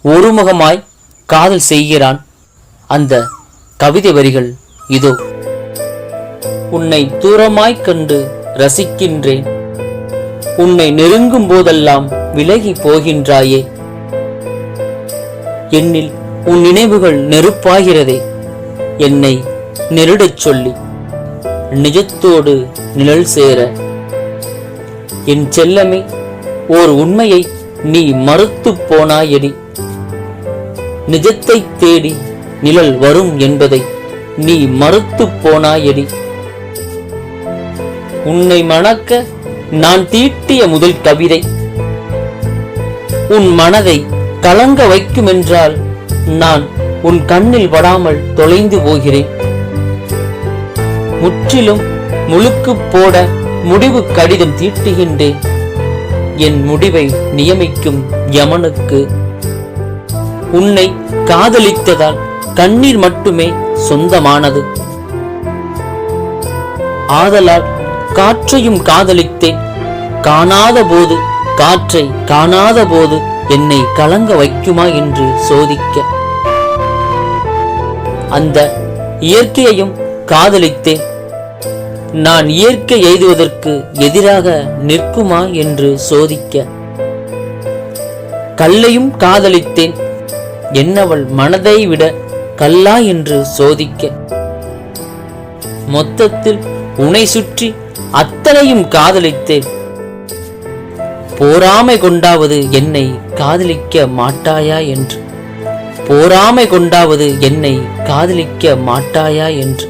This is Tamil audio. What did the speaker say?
ஒருமுகமாய் காதல் செய்கிறான். அந்த கவிதை வரிகள் இதோ. உன்னை தூரமாய்க் கண்டு ரசிக்கின்றேன், உன்னை நெருங்கும் போதெல்லாம் விலகி போகின்றாயே. என்னில் உன் நினைவுகள் நெருப்பாகிறதே, என்னை நெருடச் சொல்லி நிஜத்தோடு நிழல் சேர. என் செல்லமே, ஓர் உண்மையை நீ மறுத்து போனாயடி. நிஜத்தை தேடி நிழல் வரும் என்பதை நீ மறுத்து போனாயடி. உன்னை மணக்க நான் தீட்டிய முதல் கவிதை உன் மனதை கலங்க வைக்குமென்றால் நான் உன் கண்ணில் படாமல் தொலைந்து போகிறேன். முற்றிலும் முழுக்கு போட முடிவு கடிதம் தீட்டுகின்றேன், என் முடிவை நியமிக்கும் யமனுக்கு. உன்னை காதலித்ததால் கண்ணீர் மட்டுமே சொந்தமானது. ஆதலால் காற்றையும் காதலித்தேன், காணாத போது காற்றை காணாத போது என்னை கலங்க வைக்குமா என்று சோதிக்க. அந்த இயற்கையையும் காதலித்தேன், நான் இயற்கை எய்துவதற்கு எதிராக நிற்குமா என்று சோதிக்க. கல்லையும் காதலித்தேன், என்னவள் மனதை விட கல்லா என்று சோதிக்க. மொத்தத்தில் உன்னை சுற்றி அத்தனையும் காதலித்தேன். போராமை கொண்டாவது என்னை காதலிக்க மாட்டாயா என்று, போராமை கொண்டாவது என்னை காதலிக்க மாட்டாயா என்று.